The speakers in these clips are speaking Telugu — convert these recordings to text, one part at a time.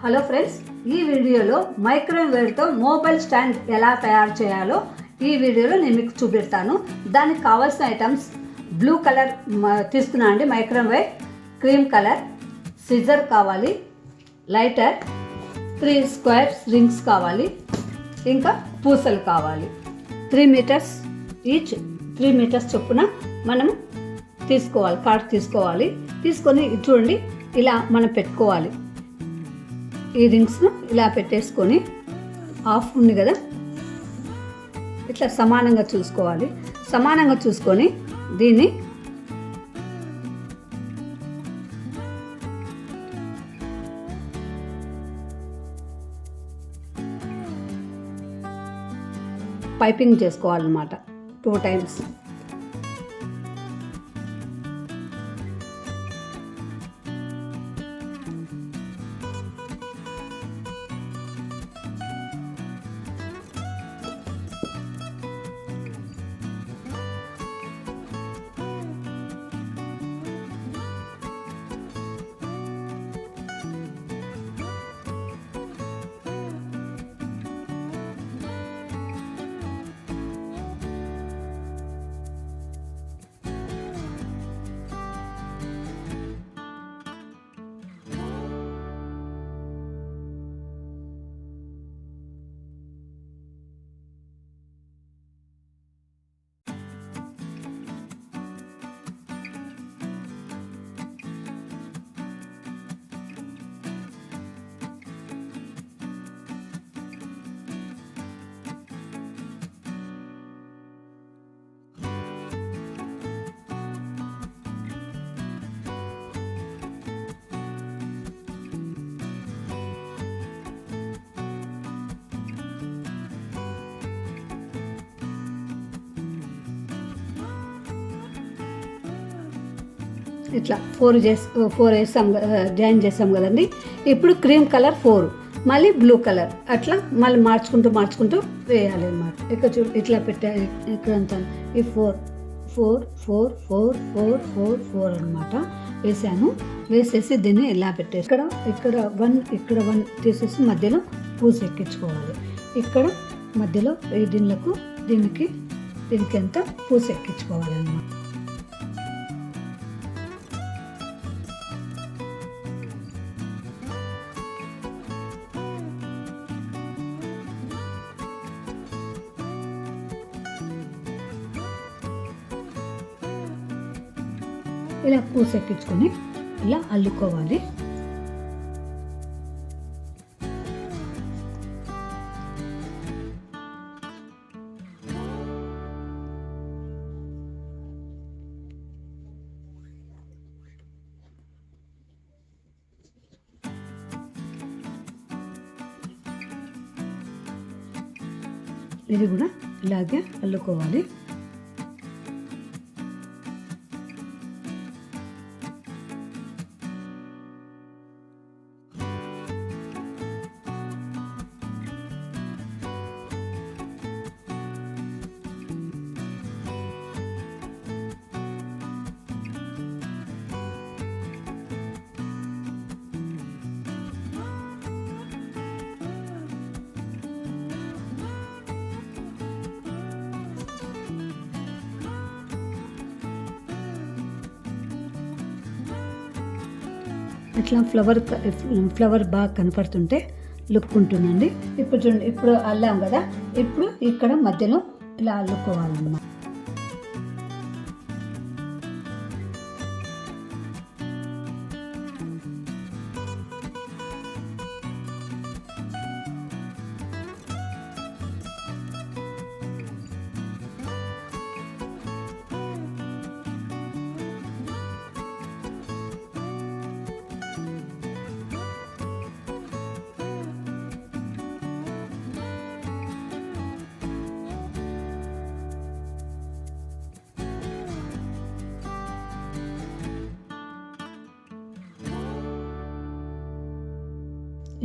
హలో ఫ్రెండ్స్, ఈ వీడియోలో మైక్రోవేవ్తో మొబైల్ స్టాండ్ ఎలా తయారు చేయాలో ఈ వీడియోలో నేను మీకు చూపిస్తాను. దానికి కావాల్సిన ఐటమ్స్ బ్లూ కలర్ తీసుకున్నాను అండి, మైక్రోవేవ్, క్రీమ్ కలర్, సిజర్ కావాలి, లైటర్, 3 స్క్వేర్ రింగ్స్ కావాలి, ఇంకా పూసలు కావాలి. 3 మీటర్స్ ఈచ్, 3 మీటర్స్ చొప్పున మనం తీసుకోవాలి, కార్డ్ తీసుకోవాలి. తీసుకొని చూడండి, ఇలా మనం పెట్టుకోవాలి. ఈ రింగ్స్ను ఇలా పెట్టేసుకొని హాఫ్ ఉంది కదా, ఇట్లా సమానంగా చూసుకోవాలి. సమానంగా చూసుకొని దీన్ని పైపింగ్ చేసుకోవాలన్నమాట 2 టైమ్స్. ఇట్లా 4 వేసాం, జాయిన్ చేసాం కదండి. ఇప్పుడు క్రీమ్ కలర్ 4, మళ్ళీ బ్లూ కలర్, అట్లా మళ్ళీ మార్చుకుంటూ వేయాలి అన్నమాట. ఇక్కడ ఇట్లా పెట్టాలి. ఇక్కడంతా ఈ 4 4 4 4 4 4 4 అనమాట వేసాను. వేసేసి దీన్ని ఇలా పెట్టేసి ఇక్కడ 1 తీసేసి మధ్యలో పూస ఎక్కించుకోవాలి. ఇక్కడ మధ్యలో దీనికి అంతా పూస ఎక్కించుకోవాలి అన్నమాట. ఇలా పూస ఎక్కించుకొని ఇలా అల్లుకోవాలి. ఇది కూడా ఇలాగే అల్లుకోవాలి. ఇట్లా ఫ్లవర్ బాగా కనపడుతుంటే లుక్ ఉంటుందండి. ఇప్పుడు చూడండి, ఇప్పుడు అల్లాం కదా, ఇప్పుడు ఇక్కడ మధ్యలో ఇలా అల్లుకోవాలన్నమాట.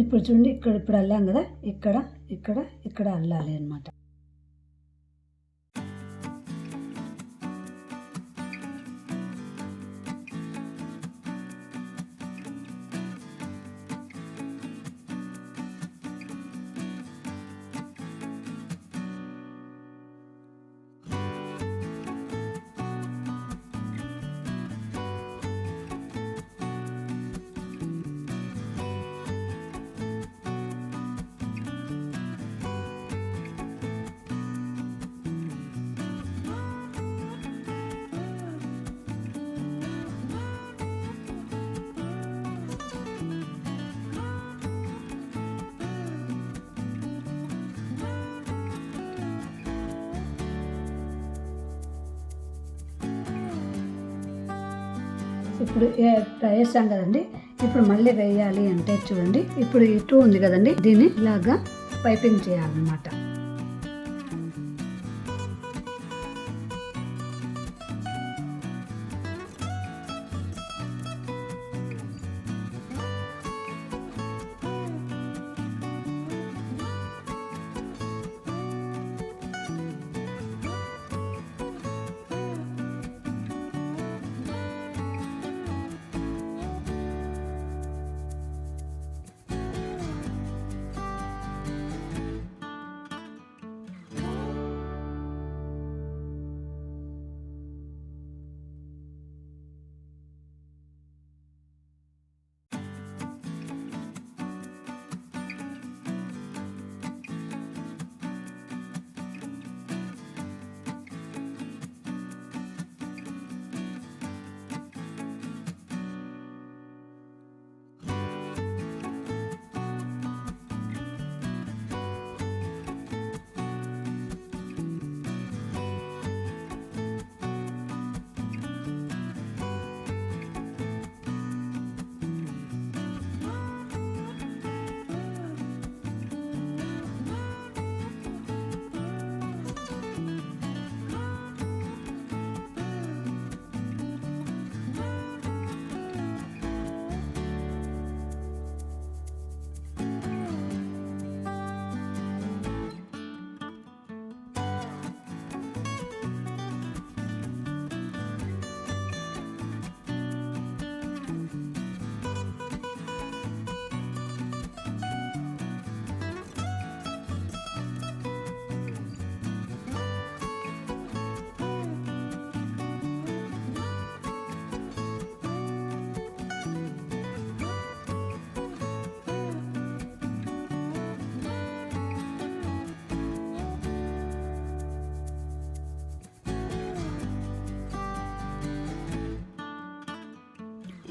ఇప్పుడు చూడండి, ఇప్పుడు అల్లాం కదా, ఇక్కడ అల్లాలి అన్నమాట. ఇప్పుడు వేసాం కదండి. ఇప్పుడు మళ్ళీ వేయాలి అంటే చూడండి, ఇప్పుడు ఇటు ఉంది కదండి, దీన్ని ఇలాగా పైపింగ్ చేయాలన్నమాట.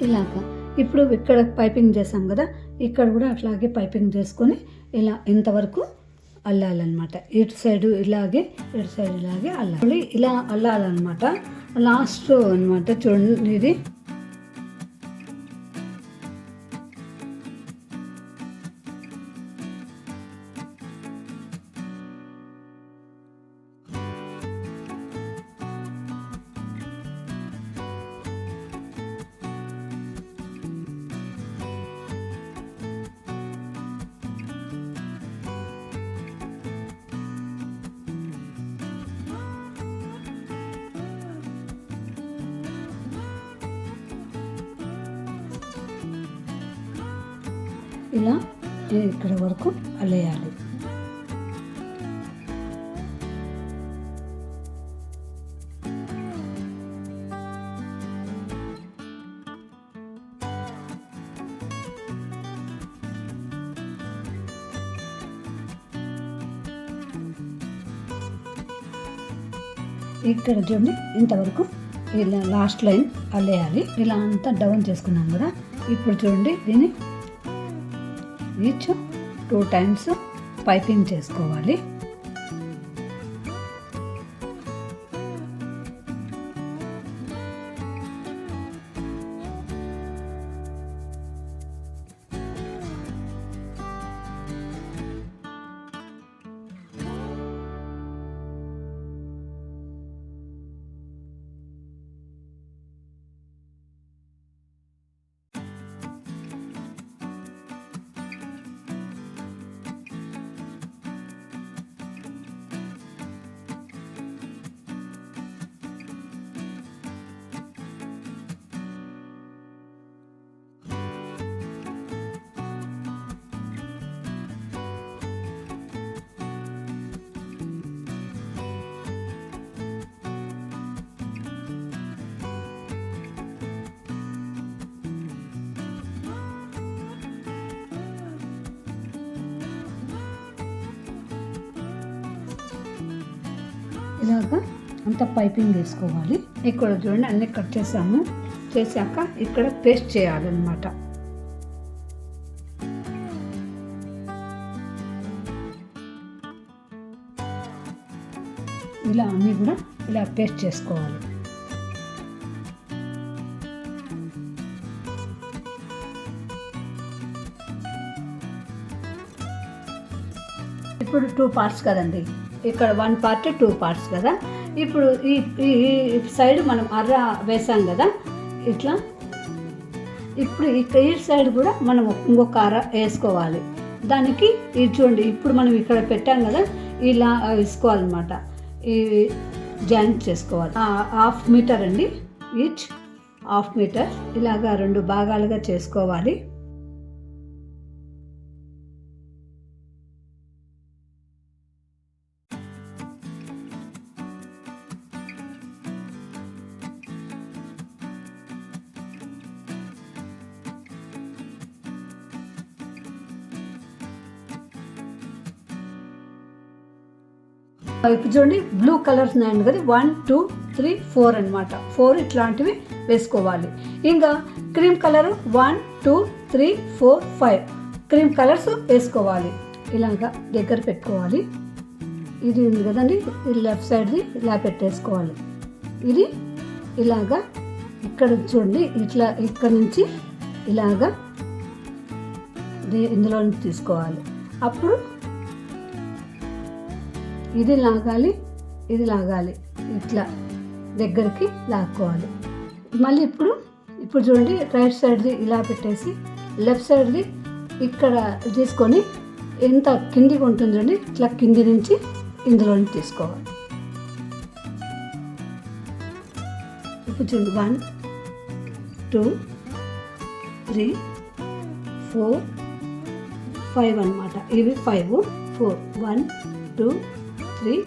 ఇలాగా ఇప్పుడు ఇక్కడ పైపింగ్ చేసాం కదా, ఇక్కడ కూడా అట్లాగే పైపింగ్ చేసుకొని ఇలా ఇంతవరకు అల్లాలన్నమాట. ఇటు సైడు ఇలాగే, ఇటు సైడ్ ఇలాగే అల్లాలి. ఇలా అల్లాలన్నమాట. లాస్ట్ అనమాట చూడండి ఇది. ఇలా ఇక్కడ వరకు అల్లేయాలి. ఇక్కడ చూడండి ఇంతవరకు ఇలా లాస్ట్ లైన్ అల్లేయాలి. ఇలా అంతా డౌన్ చేసుకున్నాం కదా. ఇప్పుడు చూడండి దీన్ని ఈచ్ 2 times పైపింగ్ చేసుకోవాలి. ఇలాగా అంత పైపింగ్ వేసుకోవాలి. ఇక్కడ చూడండి అన్నీ కట్ చేసాము. చేశాక ఇక్కడ పేస్ట్ చేయాలన్నమాట. ఇలా అన్నీ కూడా ఇలా పేస్ట్ చేసుకోవాలి. ఇప్పుడు 2 పార్ట్స్ కదండి, ఇక్కడ 1 పార్ట్ 2 పార్ట్స్ కదా. ఇప్పుడు ఈ ఈ సైడ్ మనం అర్ర వేసాం కదా ఇట్లా. ఇప్పుడు ఈ సైడ్ కూడా మనం ఇంకొక అర్ర వేసుకోవాలి. దానికి ఇది చూడండి, ఇప్పుడు మనం ఇక్కడ పెట్టాం కదా, ఇలా వేసుకోవాలన్నమాట. ఈ జాయింట్ చేసుకోవాలి. 1/2 మీటర్ అండి, ఈచ్ 1/2 మీటర్ ఇలాగా 2 భాగాలుగా చేసుకోవాలి. ఇప్పుడు చూడండి, బ్లూ కలర్స్ ఉన్నాయండి కదా, 1 2 3 4 అనమాట. 4 ఇట్లాంటివి వేసుకోవాలి. ఇంకా క్రీమ్ కలర్ 1 2 3 4 5 క్రీమ్ కలర్స్ వేసుకోవాలి. ఇలాగా దగ్గర పెట్టుకోవాలి. ఇది ఉంది కదండి, ఇది లెఫ్ట్ సైడ్ది ఇలా పెట్టేసుకోవాలి. ఇది ఇలాగా ఇక్కడ చూడండి, ఇట్లా ఇక్కడ నుంచి ఇలాగా ఇందులో నుంచి తీసుకోవాలి. అప్పుడు ఇది లాగాలి, ఇది లాగాలి, ఇట్లా దగ్గరికి లాక్కోవాలి. మళ్ళీ ఇప్పుడు చూడండి, రైట్ సైడ్ది ఇలా పెట్టేసి లెఫ్ట్ సైడ్ది ఇక్కడ తీసుకొని ఎంత కిందికి ఉంటుందండి, ఇట్లా కింది నుంచి ఇందులో నుంచి తీసుకోవాలి. ఇప్పుడు చూడండి, 1 2 3 4 5 అనమాట. ఇవి 5 4 1 2 3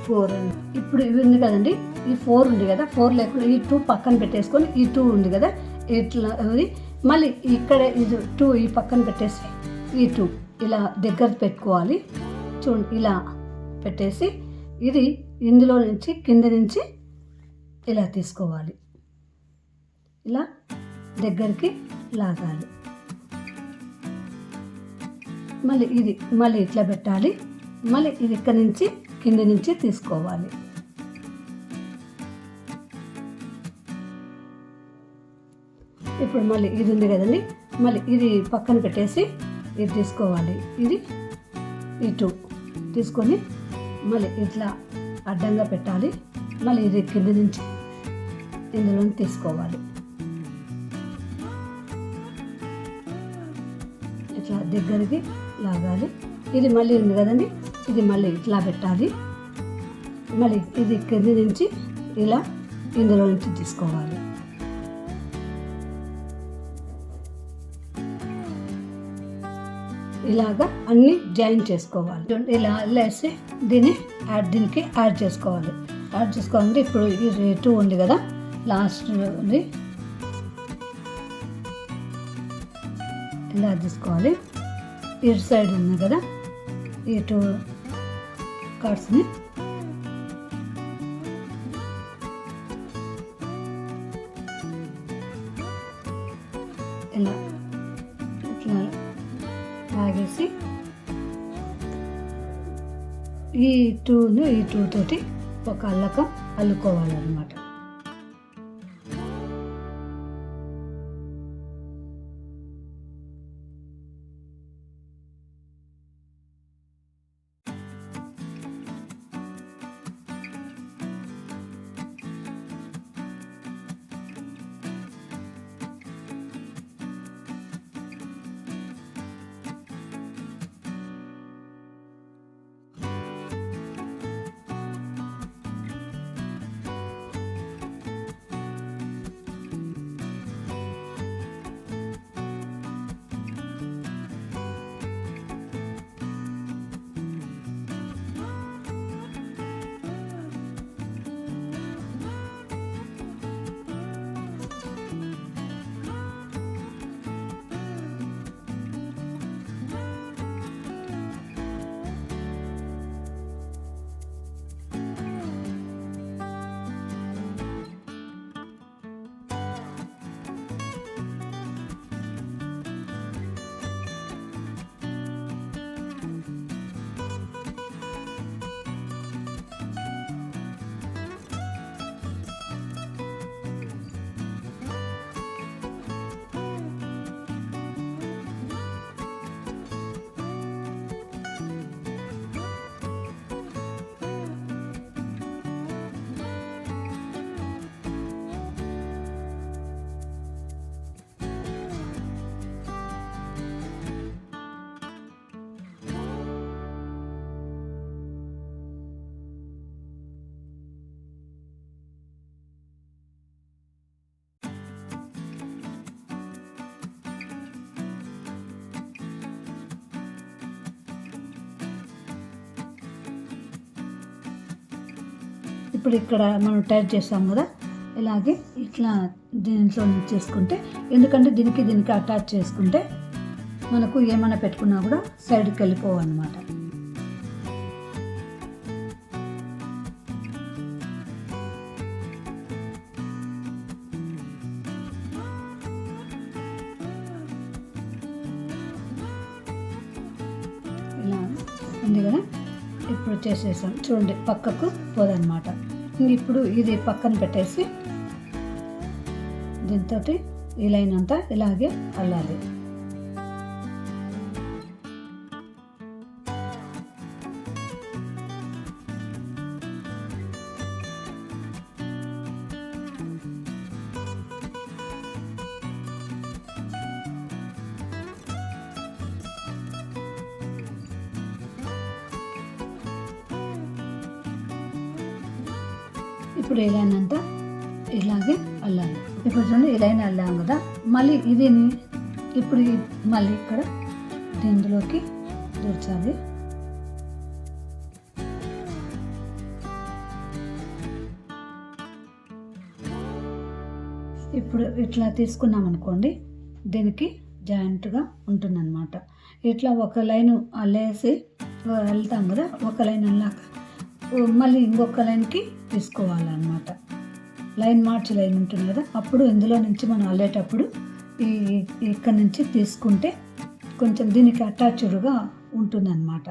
4 అని. ఇప్పుడు ఇవి ఉంది కదండి, ఈ 4 ఉంది కదా, 4 లేకుండా ఈ 2 పక్కన పెట్టేసుకొని ఈ 2 ఉంది కదా ఇట్లా మళ్ళీ ఇక్కడ ఇది 2 ఈ పక్కన పెట్టేసి ఈ 2 ఇలా దగ్గర పెట్టుకోవాలి. చూడండి, ఇలా పెట్టేసి ఇది ఇందులో నుంచి కింద నుంచి ఇలా తీసుకోవాలి. ఇలా దగ్గరికి లాగాలి. మళ్ళీ ఇట్లా పెట్టాలి. మళ్ళీ ఇది ఇక్కడ నుంచి కింద నుంచి తీసుకోవాలి. ఇప్పుడు మళ్ళీ ఇది ఉంది కదండి, మళ్ళీ ఇది పక్కన పెట్టేసి ఇది తీసుకోవాలి. ఇది ఈ 2 తీసుకొని మళ్ళీ ఇట్లా అడ్డంగా పెట్టాలి. మళ్ళీ ఇది కింద నుంచి ఇందులో తీసుకోవాలి. ఇట్లా దగ్గరికి లాగాలి. ఇది మళ్ళీ ఉంది కదండి, ఇది మళ్ళీ ఇట్లా పెట్టాలి. మళ్ళీ ఇది కింద నుంచి ఇలా ఇందులో నుంచి తీసుకోవాలి. ఇలాగా అన్నీ జాయిన్ చేసుకోవాలి. ఇలా వేసి దీనికి యాడ్ చేసుకోవాలి. యాడ్ చేసుకోవాలంటే ఇప్పుడు ఇది 2 ఉంది కదా, లాస్ట్ ఉంది, ఇలా తీసుకోవాలి. ఇటు సైడ్ ఉంది కదా, ఈ 2 కార్డ్స్ని ఇలా ఇట్లా లాగేసి ఈ 2ను ఈ 2 తోటి ఒక అల్లకం అల్లుకోవాలన్నమాట. ఇప్పుడు ఇక్కడ మనం టైట్ చేస్తాం కదా, ఇలాగే ఇట్లా దీంట్లో చేసుకుంటే, ఎందుకంటే దీనికి అటాచ్ చేసుకుంటే మనకు ఏమైనా పెట్టుకున్నా కూడా సైడ్కి వెళ్ళిపోవన్నమాట. ఇలా ఉంది కదా, ఇప్పుడు చేసేసాం చూడండి, పక్కకు పోదన్నమాట. ఇప్పుడు ఇది పక్కన పెట్టేసి దీంతో ఈ లైన్ అంతా ఇలాగే అల్లాలి. ఇప్పుడు ఈ లైన్ అంతా ఇలాగే అల్లాలి. ఇప్పుడు చూడండి, ఈ లైన్ అల్లాం కదా, మళ్ళీ ఇది ఇప్పుడు మళ్ళీ ఇక్కడ దీంట్లోకి దూర్చాలి. ఇప్పుడు ఇట్లా తీసుకున్నాం అనుకోండి, దీనికి జాయింట్గా ఉంటుందన్నమాట. ఇట్లా ఒక లైన్ అల్లేసి వెళ్తాం కదా, ఒక లైన్ అల్లాక మళ్ళీ ఇంకొక లైన్కి తీసుకోవాలన్నమాట. లైన్ మార్చి లైన్ ఉంటుంది కదా, అప్పుడు ఇందులో నుంచి మనం అల్లేటప్పుడు ఇక్కడ నుంచి తీసుకుంటే కొంచెం దీనికి అటాచ్డ్గా ఉంటుందన్నమాట.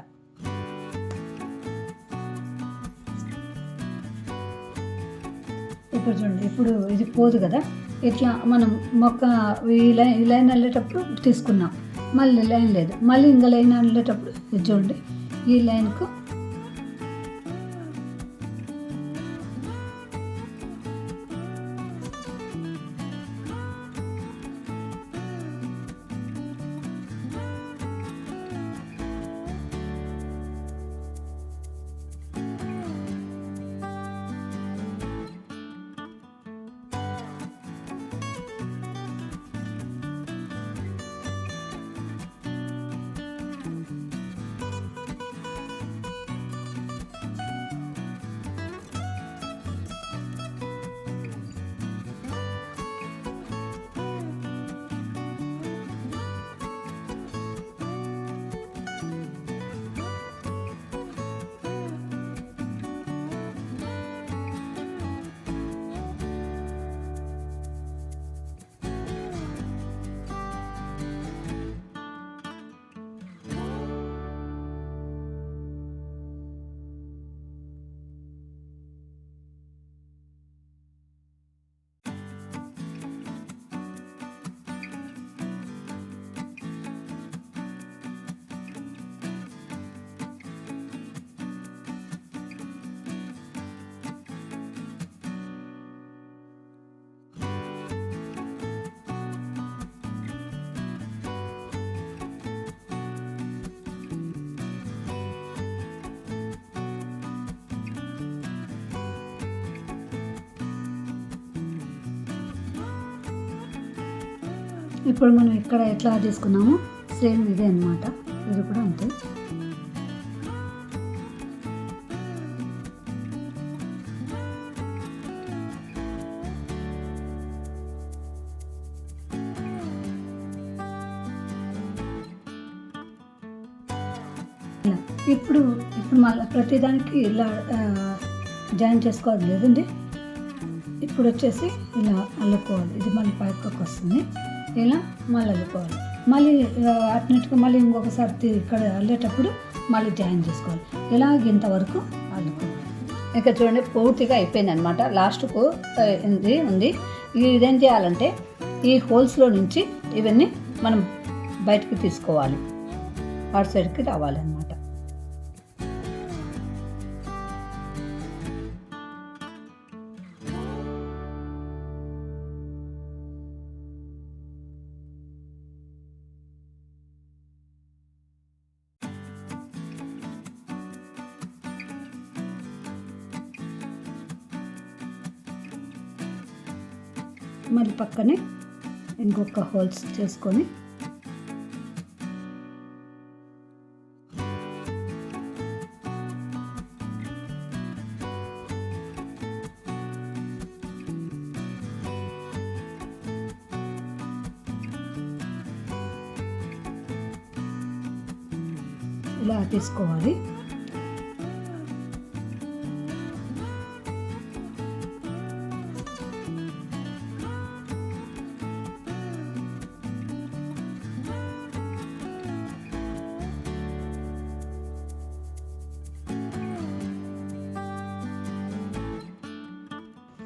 ఇప్పుడు చూడండి, ఇప్పుడు ఇది పోదు కదా, ఇట్లా మనం ఈ లైన్ అల్లేటప్పుడు తీసుకున్నాం, మళ్ళీ లైన్ లేదు, మళ్ళీ ఇంకా లైన్ అల్లేటప్పుడు ఇది చూడండి, ఈ లైన్కు ఇప్పుడు మనం ఇక్కడ ఎట్లా తీసుకున్నామో సేమ్ ఇదే అన్నమాట, ఇది కూడా అంతే. ఇప్పుడు మళ్ళీ ప్రతిదానికి ఇలా జాయిన్ చేసుకోవాలి లేదండి. ఇప్పుడు వచ్చేసి ఇలా అల్లుకోవాలి, ఇది మళ్ళీ పైకి వస్తుంది, ఇలా మళ్ళీ అల్లుకోవాలి. మళ్ళీ అట్నట్టుగా మళ్ళీ ఇంకొకసారి ఇక్కడ అల్లేటప్పుడు మళ్ళీ జాయిన్ చేసుకోవాలి. ఇలాగ ఇంతవరకు అల్లుకోవాలి. ఇక చూడండి, పూర్తిగా అయిపోయింది అనమాట. లాస్ట్కు ఉంది. ఇదేం చేయాలంటే ఈ హోల్స్లో నుంచి ఇవన్నీ మనం బయటకు తీసుకోవాలి, అటు సైడ్కి రావాలన్నమాట. మళ్ళీ పక్కనే ఇంకొక హోల్స్ చేసుకొని ఇలా తీసుకోవాలి.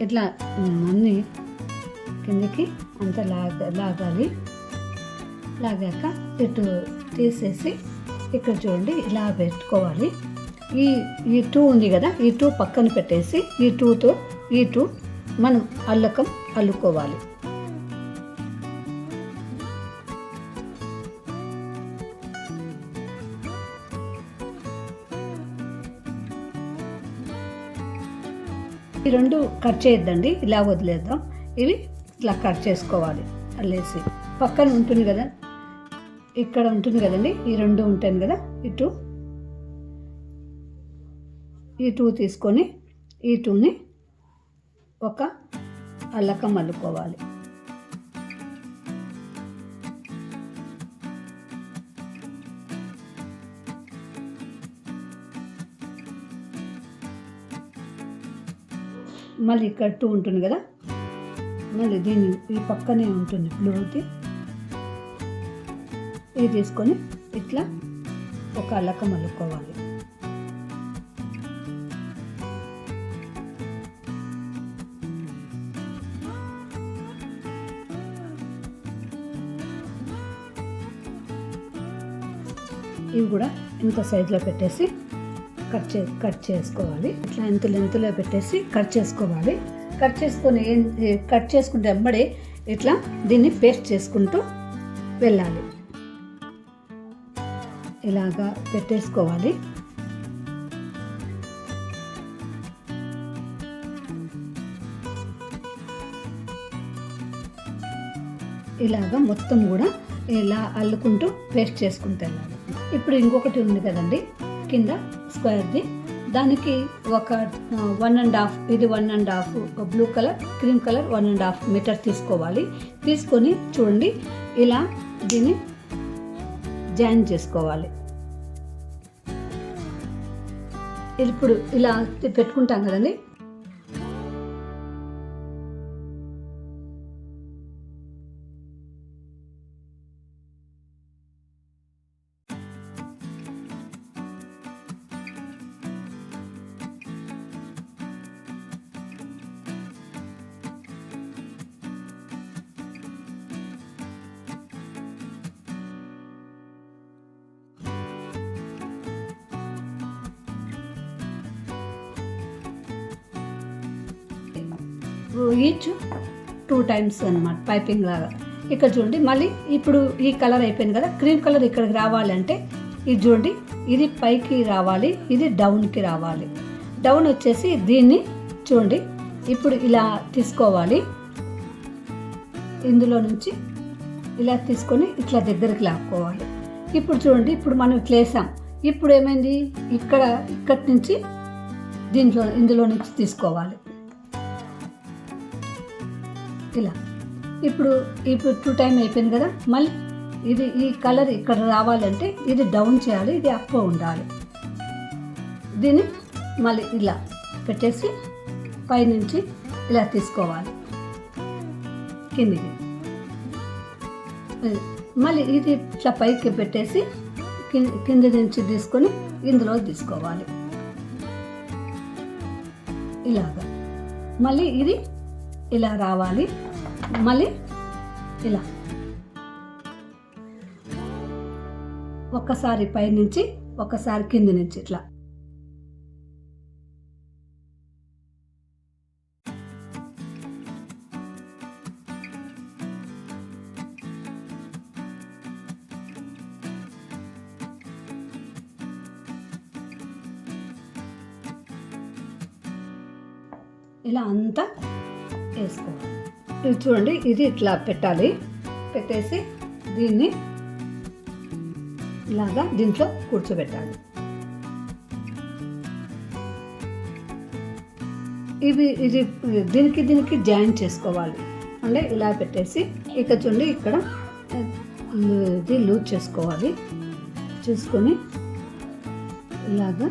ఇట్లా అన్నీ కిందకి అంత లాగాలి. లాగాక ఇటు తీసేసి ఇక్కడ చూడండి ఇలా పెట్టుకోవాలి. ఈ 2 ఉంది కదా, ఈ 2 పక్కన పెట్టేసి ఈ 2తో ఈ 2 మనం అల్లుకోవాలి. ఈ 2 కట్ చేయొద్దండి, ఇలా వదిలేద్దాం. ఇవి ఇట్లా కట్ చేసుకోవాలి. అల్లేసి పక్కన ఉంటుంది కదా, ఇక్కడ ఉంటుంది కదండి, ఈ 2 ఉంటుంది కదా, ఈ 2 తీసుకొని ఈ 2ని ఒక అల్లకం అల్లుకోవాలి. మళ్ళీ ఇక్కడ 2 ఉంటుంది కదా, మళ్ళీ దీన్ని ఈ పక్కనే ఉంటుంది బ్లూది, ఇది తీసుకొని ఇట్లా ఒక అల్లకం అల్లుకోవాలి. ఇవి కూడా ఇంత సైజులో పెట్టేసి కట్ చేసుకోవాలి. ఇట్లా ఇంత లెంత్లో పెట్టేసి కట్ చేసుకోవాలి. కట్ చేసుకుంటే వెంబడే ఇట్లా దీన్ని పేస్ట్ చేసుకుంటూ వెళ్ళాలి. ఇలాగా పెట్టేసుకోవాలి. ఇలాగా మొత్తం కూడా ఇలా అల్లుకుంటూ పేస్ట్ చేసుకుంటూ వెళ్ళాలి. ఇప్పుడు ఇంకొకటి ఉంది కదండి కింద స్క్వేర్ది, దానికి ఒక 1.5, ఇది 1.5 blue colour, cream colour 1.5 metre తీసుకోవాలి. తీసుకొని చూడండి ఇలా దీన్ని జాయిన్ చేసుకోవాలి. ఇప్పుడు ఇలా పెట్టుకుంటాం కదండి, ఈచ్ 2 టైమ్స్ అన్నమాట పైపింగ్ లాగా. ఇక్కడ చూడండి మళ్ళీ ఇప్పుడు ఈ కలర్ అయిపోయింది కదా, క్రీమ్ కలర్ ఇక్కడికి రావాలంటే ఇది చూడండి, ఇది పైకి రావాలి, ఇది డౌన్కి రావాలి. డౌన్ వచ్చేసి దీన్ని చూడండి ఇప్పుడు ఇలా తీసుకోవాలి. ఇందులో నుంచి ఇలా తీసుకొని ఇట్లా దగ్గరికి లాక్కోవాలి. ఇప్పుడు చూడండి, ఇప్పుడు మనం ఇట్లా వేసాం. ఇప్పుడు ఏమైంది, ఇక్కడి నుంచి ఇందులో నుంచి తీసుకోవాలి ఇలా. ఇప్పుడు 2 టైం అయిపోయింది కదా, మళ్ళీ ఈ కలర్ ఇక్కడ రావాలంటే ఇది డౌన్ చేయాలి, ఇది అప్ ఉండాలి. దీన్ని మళ్ళీ ఇలా పెట్టేసి పైనుంచి ఇలా తీసుకోవాలి కిందికి. మళ్ళీ ఇది ఇట్లా పైకి పెట్టేసి కింది నుంచి తీసుకొని ఇందులో తీసుకోవాలి ఇలాగా. మళ్ళీ ఇది ఇలా రావాలి, మళ్ళీ ఇలా ఒక్కసారి పైనుంచి ఒక్కసారి కింది నుంచి ఇట్లా. ఇలా అంతా వేసుకోవాలి. ఇది చూడండి, ఇది ఇట్లా పెట్టాలి. పెట్టేసి దీన్ని ఇలాగా దీంట్లో కూర్చోబెట్టాలి. ఇది దీనికి జాయిన్ చేసుకోవాలి. అంటే ఇలా పెట్టేసి ఇక్కడ చూడండి, ఇక్కడ ఇది లూజ్ చేసుకోవాలి. చూసుకొని ఇలాగా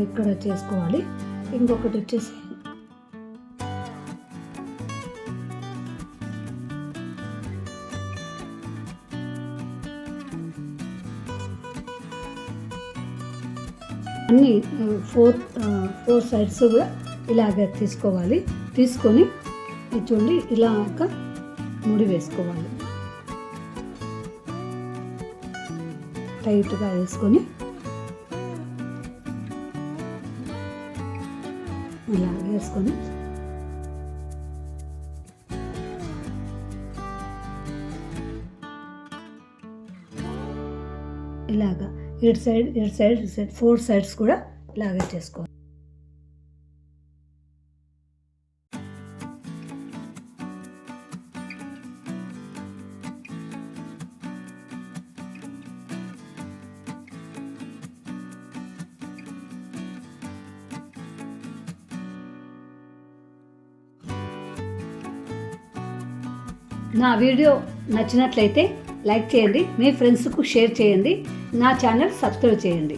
ఇక్కడ చేసుకోవాలి. ఇంకొకటి వచ్చేసి అన్ని ఫోర్ సైడ్స్ కూడా ఇలాగ తీసుకోవాలి. తీసుకొని చూడండి ఇలాగ ముడి వేసుకోవాలి. టైట్గా వేసుకొని ఇలా వేసుకొని ఇలాగా ఇటు సైడ్ 4 సైడ్స్ కూడా ఇలాగే చేసుకోవాలి. నా వీడియో నచ్చినట్లయితే లైక్ చేయండి, మీ ఫ్రెండ్స్కు షేర్ చేయండి, నా ఛానల్ సబ్స్క్రైబ్ చేయండి.